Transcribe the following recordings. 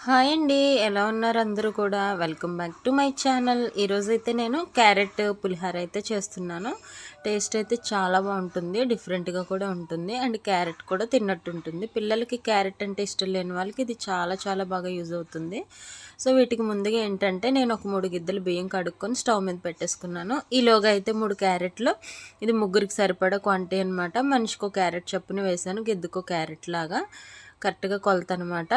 Hi అండి. ఎలా ఉన్నారు అందరూ కూడా? Welcome back to my channel. ఈరోజైతే నేను క్యారెట్ పులిహోర అయితే చేస్తున్నాను. టేస్ట్ అయితే చాలా బాగుంటుంది, డిఫరెంట్గా కూడా ఉంటుంది అండ్ క్యారెట్ కూడా తిన్నట్టు ఉంటుంది. పిల్లలకి క్యారెట్ అంటే ఇష్టం లేని వాళ్ళకి ఇది చాలా చాలా బాగా యూజ్ అవుతుంది. సో వీటికి ముందుగా ఏంటంటే నేను ఒక 3 గిద్దలు బియ్యం కడుక్కొని స్టవ్ మీద పెట్టేసుకున్నాను. ఈలోగా అయితే 3 క్యారెట్లు, ఇది ముగ్గురికి సరిపడా క్వాంటిటీ అనమాట. మనిషికో క్యారెట్ చొప్పున వేసాను, గిద్దకో క్యారెట్ లాగా కరెక్ట్గా కొలత అనమాట.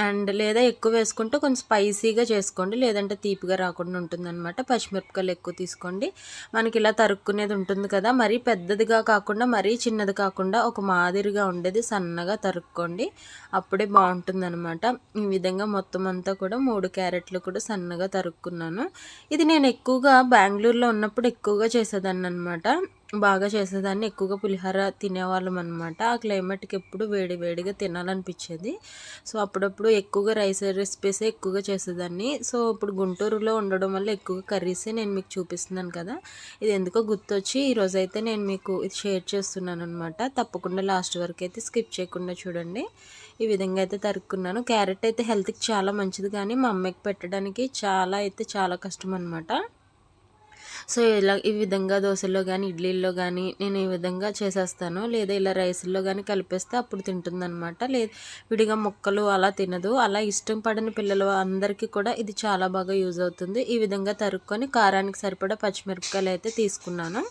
అండ్ లేదా ఎక్కువ వేసుకుంటే కొంచెం స్పైసీగా చేసుకోండి, లేదంటే తీపిగా రాకుండా ఉంటుందన్నమాట. పచ్చిమిరపకాయలు ఎక్కువ తీసుకోండి. మనకి ఇలా తరుక్కునేది ఉంటుంది కదా, మరీ పెద్దదిగా కాకుండా మరీ చిన్నది కాకుండా ఒక మాదిరిగా ఉండేది సన్నగా తరుక్కోండి, అప్పుడే బాగుంటుందన్నమాట. ఈ విధంగా మొత్తం అంతా కూడా 3 క్యారెట్లు కూడా సన్నగా తరుక్కున్నాను. ఇది నేను ఎక్కువగా బెంగళూరులో ఉన్నప్పుడు ఎక్కువగా చేసేదాన్ని అనమాట. బాగా చేసేదాన్ని, ఎక్కువగా పులిహోర తినేవాళ్ళం అనమాట. ఆ క్లైమేట్కి ఎప్పుడు వేడి వేడిగా తినాలనిపించేది. సో అప్పుడప్పుడు ఎక్కువగా రైస్ రెసిపీసే ఎక్కువగా చేసేదాన్ని. సో ఇప్పుడు గుంటూరులో ఉండడం వల్ల ఎక్కువగా కర్రీసే నేను మీకు చూపిస్తున్నాను కదా, ఇది ఎందుకో గుర్తొచ్చి ఈరోజైతే నేను మీకు ఇది షేర్ చేస్తున్నాను అనమాట. తప్పకుండా లాస్ట్ వరకు అయితే స్కిప్ చేయకుండా చూడండి. ఈ విధంగా అయితే తరుక్కున్నాను. క్యారెట్ అయితే హెల్త్కి చాలా మంచిది, కానీ మా అమ్మకి పెట్టడానికి చాలా కష్టం అనమాట. సో ఇలా ఈ విధంగా దోశల్లో కానీ ఇడ్లీల్లో కానీ నేను ఈ విధంగా చేసేస్తాను, లేదా ఇలా రైస్లో కానీ కలిపేస్తే అప్పుడు తింటుందన్నమాట. లేదు విడిగా ముక్కలు అలా తినదు. అలా ఇష్టం పడని పిల్లలు అందరికీ కూడా ఇది చాలా బాగా యూజ్ అవుతుంది. ఈ విధంగా తరుక్కొని కారానికి సరిపడా పచ్చిమిరపకాయలు అయితే తీసుకున్నాను.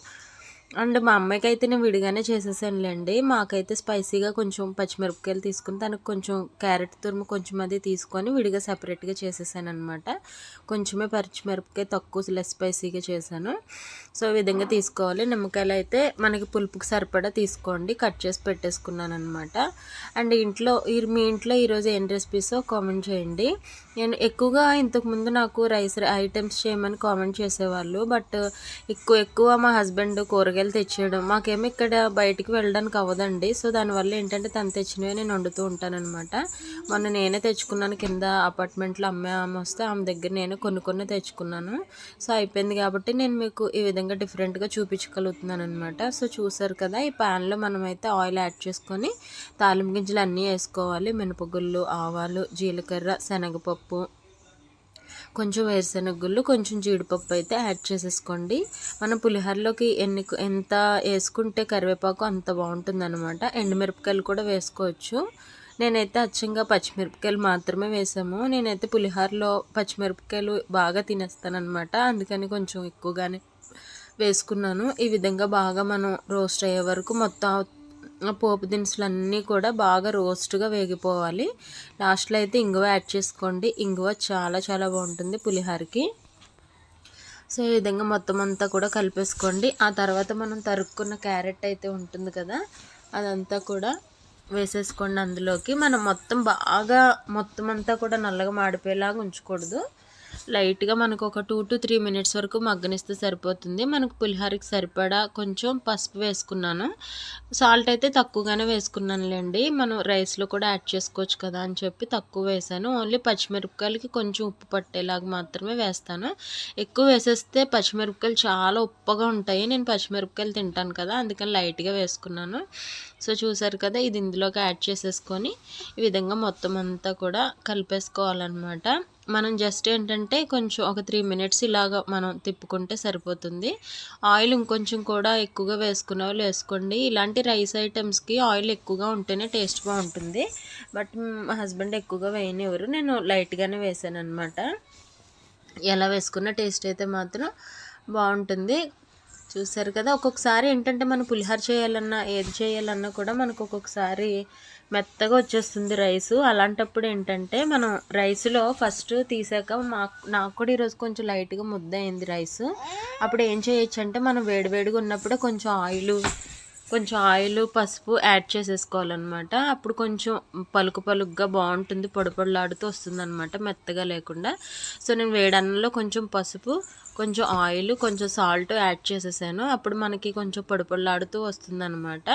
అండ్ మా అమ్మాయికి అయితే నేను విడిగానే చేసేసానులేండి. మాకైతే స్పైసీగా కొంచెం పచ్చిమిరపకాయలు తీసుకుని తనకు కొంచెం క్యారెట్ తురుము కొంచెం అది తీసుకొని విడిగా సపరేట్గా చేసేసాను అనమాట. కొంచెమే పచ్చిమిరపకాయ తక్కువ లెస్ స్పైసీగా చేశాను. సో ఈ విధంగా తీసుకోవాలి. నిమ్మకాయలు అయితే మనకి పులుపుకి సరిపడా తీసుకోండి, కట్ చేసి పెట్టేసుకున్నాను అనమాట. అండ్ మీ ఇంట్లో ఈరోజు ఏం రెసిపీసో కామెంట్ చేయండి. నేను ఎక్కువగా ఇంతకుముందు నాకు రైస్ ఐటమ్స్ చేయమని కామెంట్ చేసేవాళ్ళు, బట్ ఎక్కువ మా హస్బెండ్ కూరగాయలు తెచ్చేయడం, మాకేమో ఇక్కడ బయటికి వెళ్ళడానికి అవ్వదండి. సో దానివల్ల ఏంటంటే తను తెచ్చినవే నేను వండుతూ ఉంటానన్నమాట. మొన్న నేనే తెచ్చుకున్నాను, కింద అపార్ట్మెంట్లో ఆమె వస్తే ఆమె దగ్గర నేను కొన్ని తెచ్చుకున్నాను. సో అయిపోయింది కాబట్టి నేను మీకు ఈ విధంగా డిఫరెంట్గా చూపించగలుగుతున్నాను అనమాట. సో చూసారు కదా, ఈ ప్యాన్లో మనమైతే ఆయిల్ యాడ్ చేసుకొని తాలింపు గింజలు అన్నీ వేసుకోవాలి. మినపగుళ్ళు, ఆవాలు, జీలకర్ర, శనగపప్పు, కొంచెం వేరుశెనగ గుళ్ళు, కొంచెం జీడిపప్పు అయితే యాడ్ చేసేసుకోండి. మన పులిహోరలోకి ఎంత వేసుకుంటే కరివేపాకు అంత బాగుంటుంది అనమాట. ఎండుమిరపకాయలు కూడా వేసుకోవచ్చు. నేనైతే అచ్చంగా పచ్చిమిరపకాయలు మాత్రమే వేసాము. నేనైతే పులిహోరలో పచ్చిమిరపకాయలు బాగా తినేస్తానమాట, అందుకని కొంచెం ఎక్కువగానే వేసుకున్నాను. ఈ విధంగా బాగా మనం రోస్ట్ అయ్యే వరకు మొత్తం పోపు దినుసులు అన్నీ కూడా బాగా రోస్ట్గా వేగిపోవాలి. లాస్ట్లో అయితే ఇంగువ యాడ్ చేసుకోండి. ఇంగువ చాలా బాగుంటుంది పులిహోరకి. సో ఈ విధంగా మొత్తం అంతా కూడా కలిపేసుకోండి. ఆ తర్వాత మనం తరుక్కున్న క్యారెట్ అయితే ఉంటుంది కదా, అదంతా కూడా వేసేసుకోండి అందులోకి. మనం మొత్తం అంతా కూడా నల్లగా మాడిపోయేలాగా ఉంచకూడదు. లైట్గా మనకు ఒక 2 to 3 మినిట్స్ వరకు మగ్గనిస్తే సరిపోతుంది. మనకు పులిహోరకి సరిపడా కొంచెం పసుపు వేసుకున్నాను. సాల్ట్ అయితే తక్కువగానే వేసుకున్నానులేండి, మనం రైస్లో కూడా యాడ్ చేసుకోవచ్చు కదా అని చెప్పి తక్కువ వేసాను. ఓన్లీ పచ్చిమిరపకాయలకి కొంచెం ఉప్పు పట్టేలాగా మాత్రమే వేస్తాను. ఎక్కువ వేసేస్తే పచ్చిమిరపకాయలు చాలా ఉప్పగా ఉంటాయి. నేను పచ్చిమిరపకాయలు తింటాను కదా, అందుకని లైట్గా వేసుకున్నాను. సో చూసారు కదా, ఇది ఇందులోకి యాడ్ చేసేసుకొని ఈ విధంగా మొత్తం అంతా కూడా కలిపేసుకోవాలన్నమాట. మనం జస్ట్ ఏంటంటే కొంచెం ఒక 3 మినిట్స్ ఇలాగ మనం తిప్పుకుంటే సరిపోతుంది. ఆయిల్ ఇంకొంచెం కూడా ఎక్కువగా వేసుకునే వాళ్ళు వేసుకోండి. ఇలాంటి రైస్ ఐటమ్స్కి ఆయిల్ ఎక్కువగా ఉంటేనే టేస్ట్ బాగుంటుంది, బట్ మా హస్బెండ్ ఎక్కువగా వేయనివ్వరు, నేను లైట్గానే వేసాను అనమాట. ఎలా వేసుకున్న టేస్ట్ అయితే మాత్రం బాగుంటుంది. చూసారు కదా, ఒక్కొక్కసారి ఏంటంటే మనం పులిహోర చేయాలన్నా ఏది చేయాలన్నా కూడా మనకు ఒక్కొక్కసారి మెత్తగా వచ్చేస్తుంది రైసు. అలాంటప్పుడు ఏంటంటే మనం రైస్లో ఫస్ట్ తీసాక నాకు కూడా ఈరోజు కొంచెం లైట్గా ముద్ద అయింది రైసు. అప్పుడు ఏం చేయొచ్చు అంటే మనం వేడివేడిగా ఉన్నప్పుడే కొంచెం ఆయిల్ పసుపు యాడ్ చేసేసుకోవాలన్నమాట. అప్పుడు కొంచెం పలుకుగా బాగుంటుంది, పొడిలాడుతూ వస్తుంది అనమాట, మెత్తగా లేకుండా. సో నేను వేడన్నంలో కొంచెం పసుపు, కొంచెం ఆయిల్, కొంచెం సాల్ట్ యాడ్ చేసేసాను. అప్పుడు మనకి కొంచెం పొడిలాడుతూ వస్తుంది అనమాట,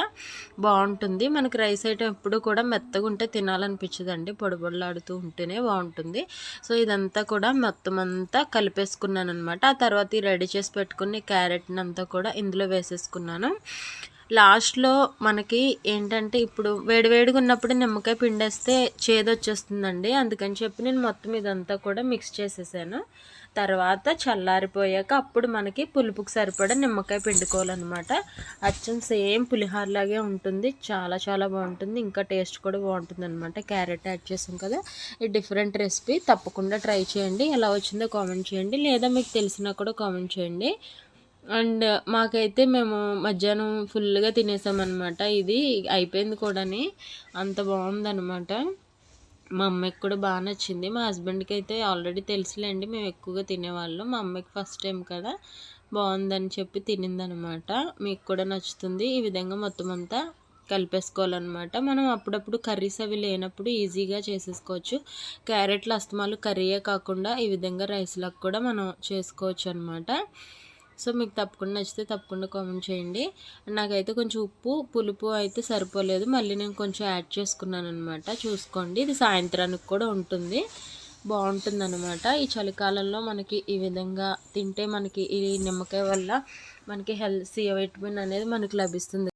బాగుంటుంది. మనకి రైస్ ఐటమ్ ఎప్పుడు కూడా మెత్తగా ఉంటే తినాలనిపించదండి, పొడిలాడుతూ ఉంటేనే బాగుంటుంది. సో ఇదంతా కూడా మొత్తం అంతా కలిపేసుకున్నాను అనమాట. ఆ తర్వాత రెడీ చేసి పెట్టుకుని క్యారెట్ని అంతా కూడా ఇందులో వేసేసుకున్నాను. లాస్ట్లో మనకి ఏంటంటే ఇప్పుడు వేడివేడిగా ఉన్నప్పుడు నిమ్మకాయ పిండేస్తే చేదొచ్చేస్తుందండి. అందుకని చెప్పి నేను మొత్తం ఇదంతా కూడా మిక్స్ చేసేసాను. తర్వాత చల్లారిపోయాక అప్పుడు మనకి పులుపుకి సరిపడా నిమ్మకాయ పిండుకోవాలన్నమాట. అచ్చం సేమ్ పులిహోరలాగే ఉంటుంది. చాలా చాలా బాగుంటుంది. ఇంకా టేస్ట్ కూడా బాగుంటుంది అనమాట. క్యారెట్ యాడ్ చేసాం కదా, ఈ డిఫరెంట్ రెసిపీ తప్పకుండా ట్రై చేయండి. ఎలా వచ్చిందో కామెంట్ చేయండి, లేదా మీకు తెలిసినా కూడా కామెంట్ చేయండి. అండ్ మాకైతే మేము మధ్యాహ్నం ఫుల్గా తినేసామన్నమాట. ఇది అయిపోయింది కూడాని, అంత బాగుందన్నమాట. మా అమ్మకి కూడా బాగా నచ్చింది. మా హస్బెండ్కి అయితే ఆల్రెడీ తెలుసులేండి, మేము ఎక్కువగా తినేవాళ్ళం. మా అమ్మకి ఫస్ట్ టైం కదా, బాగుందని చెప్పి తినిందనమాట. మీకు కూడా నచ్చుతుంది. ఈ విధంగా మొత్తం అంతా కలిపేసుకోవాలన్నమాట. మనం అప్పుడప్పుడు కర్రీస్ అవి లేనప్పుడు ఈజీగా చేసేసుకోవచ్చు. క్యారెట్లు అస్తమాలు కర్రీయే కాకుండా ఈ విధంగా రైస్లకు కూడా మనం చేసుకోవచ్చు అనమాట. సో మీకు తప్పకుండా నచ్చితే తప్పకుండా కామెంట్ చేయండి. నాకైతే కొంచెం ఉప్పు పులుపు అయితే సరిపోలేదు, మళ్ళీ నేను కొంచెం యాడ్ చేసుకున్నాను అనమాట. చూసుకోండి, ఇది సాయంత్రానికి కూడా ఉంటుంది, బాగుంటుందన్నమాట. ఈ చలికాలంలో మనకి ఈ విధంగా తింటే మనకి ఈ నిమ్మకాయ వల్ల మనకి సి విటమిన్ అనేది మనకి లభిస్తుంది.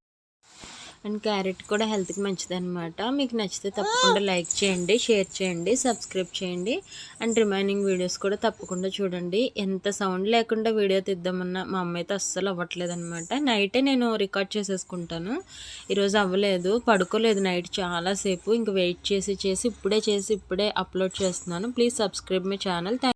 అండ్ క్యారెట్ కూడా హెల్త్కి మంచిది అనమాట. మీకు నచ్చితే తప్పకుండా లైక్ చేయండి, షేర్ చేయండి, సబ్స్క్రైబ్ చేయండి. అండ్ రిమైనింగ్ వీడియోస్ కూడా తప్పకుండా చూడండి. ఎంత సౌండ్ లేకుండా వీడియో తీద్దామన్నా మా అమ్మ అయితే అస్సలు అవ్వట్లేదు అనమాట. నైటే నేను రికార్డ్ చేసేసుకుంటాను, ఈరోజు అవ్వలేదు, పడుకోలేదు నైట్ చాలాసేపు. ఇంక వెయిట్ చేసి ఇప్పుడే అప్లోడ్ చేస్తున్నాను. Please subscribe my channel.